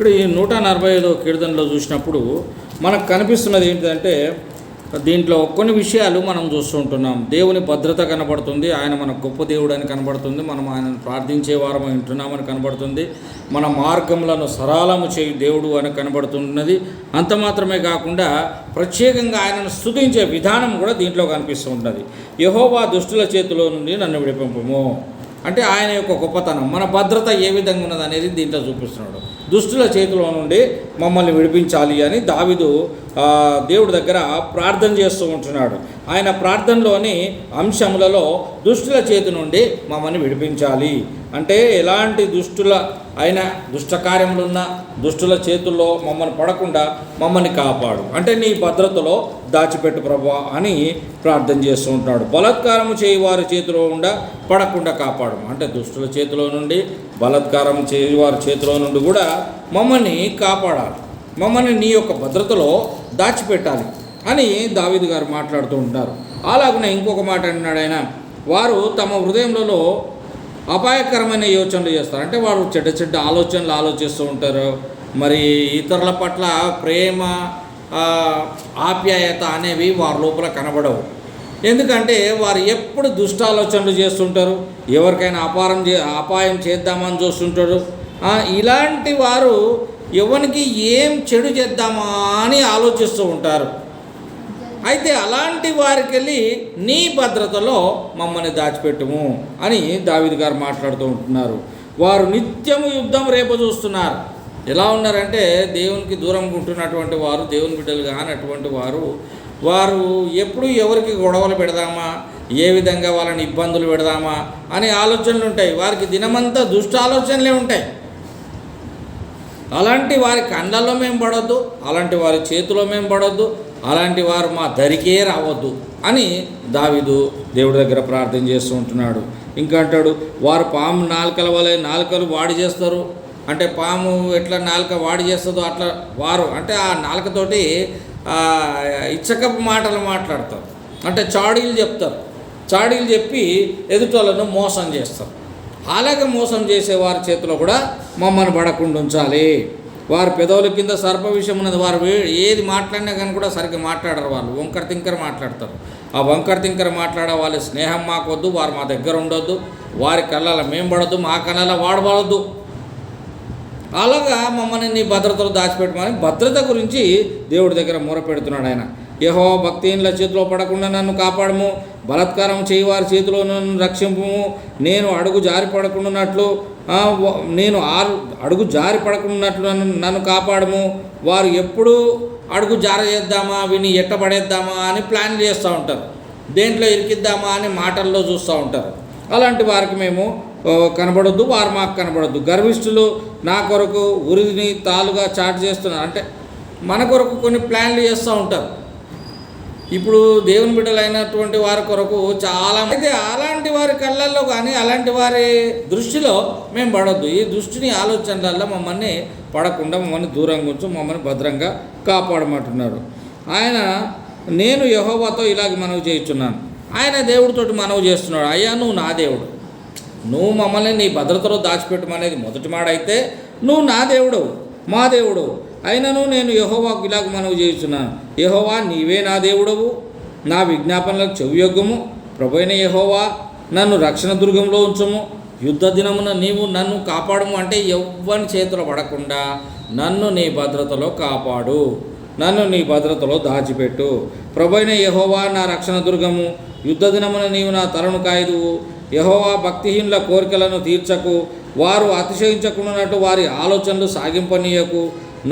ఇక్కడ ఈ 145వ కీర్తనలో చూసినప్పుడు మనకు కనిపిస్తున్నది ఏంటంటే దీంట్లో కొన్ని విషయాలు మనం చూస్తూ ఉంటున్నాం. దేవుని భద్రత కనబడుతుంది, ఆయన మన గొప్ప దేవుడు అని కనబడుతుంది, మనం ఆయనను ప్రార్థించే వారం వింటున్నామని కనబడుతుంది, మన మార్గములను సరళము చేయు దేవుడు అని కనబడుతున్నది. అంత మాత్రమే కాకుండా ప్రత్యేకంగా ఆయనను స్తుతించే విధానం కూడా దీంట్లో కనిపిస్తూ ఉన్నది. యెహోవా దుష్టుల చేతిలో నుండి నన్ను విడిపింపుము అంటే ఆయన యొక్క గొప్పతనం, మన భద్రత ఏ విధంగా ఉన్నది అనేది దీంట్లో చూపిస్తున్నాడు. దుష్టుల చేతిలో నుండి మమ్మల్ని విడిపించాలి అని దావీదు దేవుడి దగ్గర ప్రార్థన చేస్తూ ఉంటున్నాడు. ఆయన ప్రార్థనలోని అంశములలో దుష్టుల చేతి నుండి మమ్మల్ని విడిపించాలి అంటే ఎలాంటి దుష్టుల అయిన దుష్ట కార్యములున్న దుష్టుల చేతుల్లో మమ్మల్ని పడకుండా మమ్మల్ని కాపాడు అంటే నీ భద్రతలో దాచిపెట్టు ప్రభువా అని ప్రార్థన చేస్తూ ఉంటాడు. బలాత్కారము చేయి వారి చేతిలో పడకుండా కాపాడు అంటే దుష్టుల చేతిలో నుండి, బలాత్కారం చేయి వారి చేతిలో నుండి కూడా మమ్మల్ని కాపాడాలి, మమ్మల్ని నీ యొక్క భద్రతలో దాచిపెట్టాలి అని దావీదు గారు మాట్లాడుతూ ఉంటారు. అలాగనే ఇంకొక మాట అన్నాడు ఆయన, వారు తమ హృదయంలో అపాయకరమైన యోచనలు చేస్తారు అంటే వారు చెడ్డ చెడ్డ ఆలోచనలు ఆలోచిస్తూ ఉంటారు. మరి ఇతరుల పట్ల ప్రేమ ఆప్యాయత అనేవి వారి లోపల కనబడవు. ఎందుకంటే వారు ఎప్పుడు దుష్టాలోచనలు చేస్తుంటారు, ఎవరికైనా అపాయం చేద్దామని చూస్తుంటారు. ఇలాంటి వారు ఎవరికి ఏం చెడు చేద్దామా అని ఆలోచిస్తూ ఉంటారు. అయితే అలాంటి వారికి వెళ్ళి నీ భద్రతలో మమ్మల్ని దాచిపెట్టుము అని దావీదు గారు మాట్లాడుతూ ఉంటున్నారు. వారు నిత్యము యుద్ధం రేపు చూస్తున్నారు. ఎలా ఉన్నారంటే దేవునికి దూరంగా ఉంటున్నటువంటి వారు, దేవుని బిడ్డలు కానటువంటి వారు ఎప్పుడు ఎవరికి గొడవలు పెడదామా, ఏ విధంగా వాళ్ళని ఇబ్బందులు పెడదామా అనే ఆలోచనలు ఉంటాయి. వారికి దినమంతా దుష్ట ఆలోచనలే ఉంటాయి. అలాంటి వారి కళ్ళల్లో మేము పడొద్దు, అలాంటి వారి చేతిలో మేము పడొద్దు, అలాంటి వారు మా దరికే రావద్దు అని దావీదు దేవుడి దగ్గర ప్రార్థన చేస్తూ ఉంటున్నాడు. ఇంకా అంటాడు, వారు పాము నాలుకల వలె నాలుకలు వాడి చేస్తారు అంటే పాము ఎట్లా నాలుక వాడి చేస్తుందో అట్లా వారు అంటే ఆ నాలుకతోటి ఇచ్చకపు మాటలు మాట్లాడతారు అంటే చాడీలు చెప్తారు, చాడీలు చెప్పి ఎదుటోళ్ళను మోసం చేస్తారు. అలాగే మోసం చేసే వారి చేతిలో కూడా మమ్మల్ని పడకుండా ఉంచాలి. వారి పెదవుల కింద సర్ప విషయం ఉన్నది. వారు ఏది మాట్లాడినా కానీ కూడా సరిగ్గా మాట్లాడరు, వాళ్ళు వంకర తింకర మాట్లాడతారు. ఆ వంకర తింకర మాట్లాడే వాళ్ళ స్నేహం మాకొద్దు, వారు మా దగ్గర ఉండొద్దు, వారి కళ్ళ మేము పడొద్దు, మా కళ్ళ వాడబడద్దు. అలాగా మమ్మల్ని నీ భద్రతలో దాచిపెట్టమని భద్రత గురించి దేవుడి దగ్గర మొరపెడుతున్నాడు ఆయన. యెహోవా భక్తిహీనుల చేతిలో పడకుండా నన్ను కాపాడము, బలాత్కారం చేయి వారి చేతిలో నన్ను రక్షింపుము, నేను అడుగు జారి పడకుండాన్నట్లు నన్ను కాపాడము. వారు ఎప్పుడు అడుగు జార చేద్దామా, విని ఎట్టబడేద్దామా అని ప్లాన్ చేస్తూ ఉంటారు, దేంట్లో ఇరికిద్దామా అని మాటల్లో చూస్తూ ఉంటారు. అలాంటి వారికి మేము కనబడొద్దు, వారు మాకు కనబడొద్దు. గర్విష్ఠులు నా కొరకు ఉరిని తాలుగా చాటు చేస్తున్నారు అంటే మన కొరకు కొన్ని ప్లాన్లు చేస్తూ ఉంటారు. ఇప్పుడు దేవుని బిడ్డలైనటువంటి వారి కొరకు చాలా అయితే అలాంటి వారి కళ్ళల్లో కానీ అలాంటి వారి దృష్టిలో మేము పడొద్దు. ఈ దృష్టిని ఆలోచనలలో మమ్మల్ని పడకుండా మమ్మల్ని దూరంగా ఉంచు, మమ్మల్ని భద్రంగా కాపాడమంటున్నారు. ఆయన నేను యెహోవాతో ఇలాగ మనవి చేయుచున్నాను. ఆయన దేవుడితోటి మనవి చేస్తున్నాడు, అయ్యా నువ్వు నా దేవుడు, నువ్వు మమ్మల్ని నీ భద్రతలో దాచిపెట్టమనేది మొదటి మాట అయితే, నువ్వు నా దేవుడు మా దేవుడు అయినను నేను యెహోవాకు ఇలాగ మనవి చేయుచున్నాను. యెహోవా నీవే నా దేవుడవు, నా విజ్ఞాపనలకు చెవియొగ్గము. ప్రభువైన యెహోవా నన్ను రక్షణ దుర్గంలో ఉంచుము, యుద్ధ దినమున నీవు నన్ను కాపాడము అంటే ఎవ్వని చేతిలో పడకుండా నన్ను నీ భద్రతలో కాపాడు, నన్ను నీ భద్రతలో దాచిపెట్టు. ప్రభువైన యెహోవా నా రక్షణ దుర్గము, యుద్ధ దినమున నీవు నా తలను కాయదువు. యెహోవా భక్తిహీనుల కోరికలను తీర్చకు, వారు అతిశయించకున్నట్టు వారి ఆలోచనలు సాగింపనీయకు.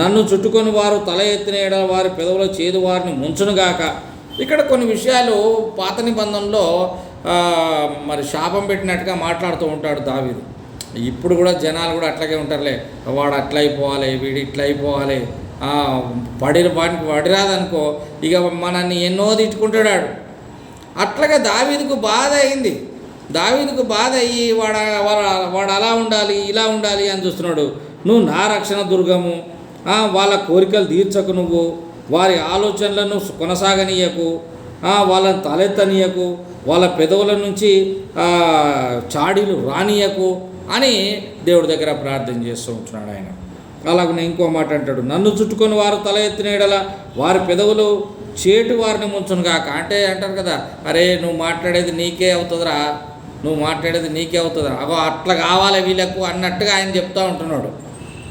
నన్ను చుట్టుకొని వారు తల ఎత్తిన ఎడల వారి పెదవుల చేదు వారిని ముంచునుగాక. ఇక్కడ కొన్ని విషయాలు పాత నిబంధనలో మరి శాపం పెట్టినట్టుగా మాట్లాడుతూ ఉంటాడు దావీదు. ఇప్పుడు కూడా జనాలు కూడా అట్లాగే ఉంటారులే, వాడు అట్లా అయిపోవాలి, వీడు ఇట్లా అయిపోవాలి, వాడికి వడిరాదనుకో ఇక మనల్ని ఎన్నో తిట్టుకుంటాడు. అట్లాగా దావీదుకు బాధ అయింది. దావీదుకు బాధ అయ్యి వాడు అలా ఉండాలి ఇలా ఉండాలి అని చూస్తున్నాడు. నువ్వు నా రక్షణ దుర్గము, వాళ్ళ కోరికలు తీర్చకు, నువ్వు వారి ఆలోచనలను కొనసాగనీయకు, వాళ్ళని తలెత్తనీయకు, వాళ్ళ పెదవుల నుంచి చాడీలు రానియకు అని దేవుడి దగ్గర ప్రార్థన చేస్తూ ఉంటున్నాడు ఆయన. అలాగనే ఇంకో మాట అంటాడు, నన్ను చుట్టుకొని వారు తల ఎత్తిన ఎడల వారి పెదవులు చేటు వారిని ముంచును గాక. అంటే అంటారు కదా, అరే నువ్వు మాట్లాడేది నీకే అవుతుందిరా, నువ్వు మాట్లాడేది నీకే అవుతుందిరా, అగో అట్లా కావాలి వీళ్ళకు అన్నట్టుగా ఆయన చెప్తూ ఉంటున్నాడు.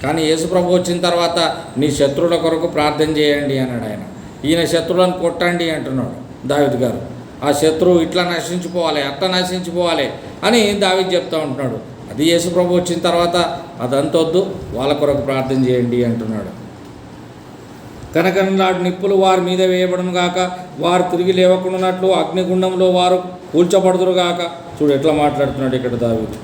కానీ యేసుప్రభు వచ్చిన తర్వాత నీ శత్రువుల కొరకు ప్రార్థన చేయండి అన్నాడు ఆయన. ఈయన శత్రువులను కొట్టండి అంటున్నాడు దావీదు గారు. ఆ శత్రువు ఇట్లా నశించిపోవాలి, అట్లా నశించిపోవాలి అని దావీదు చెప్తూ ఉంటున్నాడు. అది యేసుప్రభు వచ్చిన తర్వాత అదంతొద్దు, వాళ్ళ కొరకు ప్రార్థన చేయండి అంటున్నాడు. కనకనలాడు నిప్పులు వారి మీద వేయబడును గాక, వారు తిరిగి లేవకుండానట్లు అగ్నిగుండంలో వారు కూల్చబడుదురు గాక. చూడు ఎట్లా మాట్లాడుతున్నాడు ఇక్కడ దావీదు.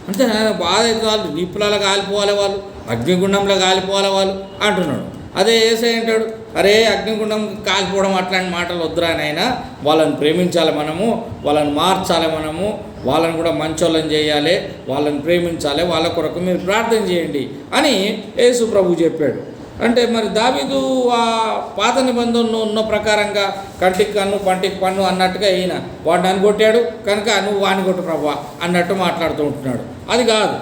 అంటే బాధ అయితే వాళ్ళు నిప్పులలో కాలిపోవాలి, వాళ్ళు అగ్నిగుండంలో కాలిపోవాలి వాళ్ళు అంటున్నాడు. అదే యేసయ్య అంటాడు, అరే అగ్నిగుండం కాలిపోవడం అట్లాంటి మాటలు వద్దురా నాయనా, వాళ్ళని ప్రేమించాలి మనము, వాళ్ళని మార్చాలి మనము, వాళ్ళని కూడా మంచోళ్ళని చేయాలి, వాళ్ళని ప్రేమించాలి, వాళ్ళ కొరకు మీరు ప్రార్థన చేయండి అని యేసు ప్రభు చెప్పాడు. అంటే మరి దావీదు ఆ పాత నిబంధనలో ఉన్న ప్రకారంగా కంటికి కన్ను పంటికి పన్ను అన్నట్టుగా ఈయన వాడిని అనుకొట్టాడు కనుక నువ్వు వాడిని కొట్టు ప్రభా అన్నట్టు మాట్లాడుతూ ఉంటున్నాడు. అది కాదు,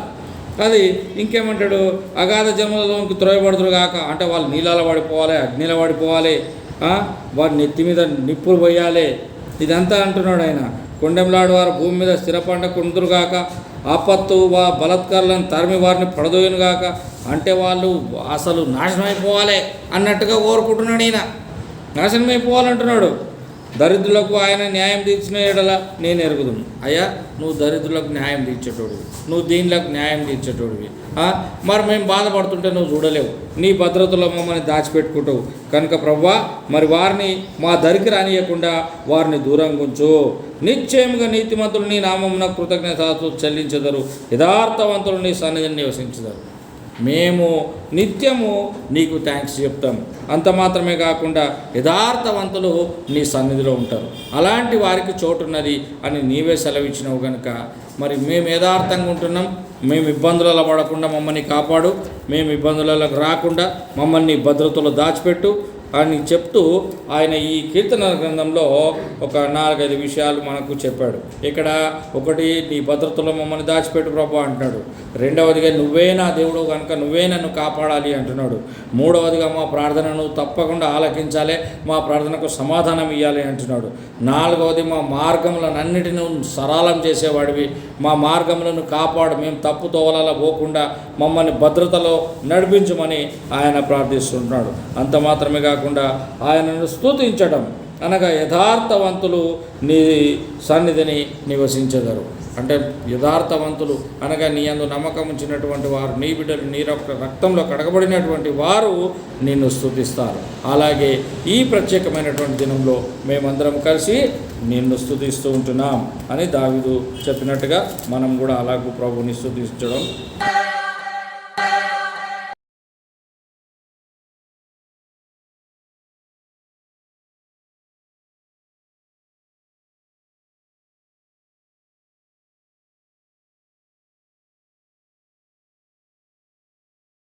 అది ఇంకేమంటాడు, అగాధ జములలోకి త్రోయబడుతురు కాక. అంటే వాళ్ళు నీళ్ళలో పడిపోవాలి, అగ్నిలో పడిపోవాలి, వారి నెత్తి మీద నిప్పులు పోయాలి, ఇదంతా అంటున్నాడు ఆయన. కొండెంలాడు వారు భూమి మీద స్థిరపండ కుందురుగాక, ఆపత్తు బలత్కారులను తరిమి వారిని పడదోయనుగాక. అంటే వాళ్ళు అసలు నాశనమైపోవాలి అన్నట్టుగా కోరుకుంటున్నాడు ఈయన, నాశనమైపోవాలంటున్నాడు. దరిద్రులకు ఆయన న్యాయం తీర్చిన ఎడల నేను ఎరుగుదును. అయ్యా నువ్వు దరిద్రులకు న్యాయం తీర్చేటోడివి, నువ్వు దీనిలకు న్యాయం తీర్చేటోడివి, మరి మేము బాధపడుతుంటే నువ్వు చూడలేవు, నీ భద్రతలో మమ్మల్ని దాచిపెట్టుకుంటావు కనుక ప్రభువా మరి వారిని మా దరికి రానియకుండా వారిని దూరంగా ఉంచు. నిశ్చయముగా నీతిమంతులు నీ నామమున కృతజ్ఞతలు చెల్లించెదరు, యథార్థవంతులు నీ సన్నిధిని నివసించెదరు. మేము నిత్యము నీకు థ్యాంక్స్ చెప్తాం. అంత మాత్రమే కాకుండా యథార్థవంతులు నీ సన్నిధిలో ఉంటారు, అలాంటి వారికి చోటున్నది అని నీవే సెలవిచ్చినావు కనుక మరి మేము యథార్థంగా ఉంటున్నాం. మేము ఇబ్బందులలో పడకుండా మమ్మల్ని కాపాడు, మేము ఇబ్బందులకు రాకుండా మమ్మల్ని భద్రతలో దాచిపెట్టు అని చెప్తూ ఆయన ఈ కీర్తన గ్రంథంలో ఒక 4-5 విషయాలు మనకు చెప్పాడు. ఇక్కడ ఒకటి, నీ భద్రతలో మమ్మల్ని దాచిపెట్టు ప్రభు అంటున్నాడు. రెండవదిగా నువ్వే నా దేవుడు కనుక నువ్వే నన్ను కాపాడాలి అంటున్నాడు. మూడవదిగా మా ప్రార్థనను తప్పకుండా ఆలకించాలి, మా ప్రార్థనకు సమాధానం ఇవ్వాలి అంటున్నాడు. నాలుగవది మా మార్గములనన్నిటిని సరళం చేసేవాడివి, మా మార్గములను కాపాడు, మేము తప్పు తోవలలో పోకుండా మమ్మల్ని భద్రతలో నడిపించమని ఆయన ప్రార్థిస్తున్నాడు. అంత మాత్రమే కాకుండా ఆయనను స్తుతించడం అనగా యథార్థవంతులు నీ సన్నిధిని నివసించెదరు. అంటే యథార్థవంతులు అనగా నీ యందు నమ్మకం ఉంచినటువంటి వారు, నీ బిడ్డలు నీ రక్తంలో కడగబడినటువంటి వారు నిన్ను స్తుతిస్తారు. అలాగే ఈ ప్రత్యేకమైనటువంటి దినంలో మేమందరం కలిసి నిన్ను స్తుతిస్తూ ఉంటున్నాం అని దావీదు చెప్పినట్టుగా మనం కూడా అలాగూ ప్రభువుని స్తుతించడం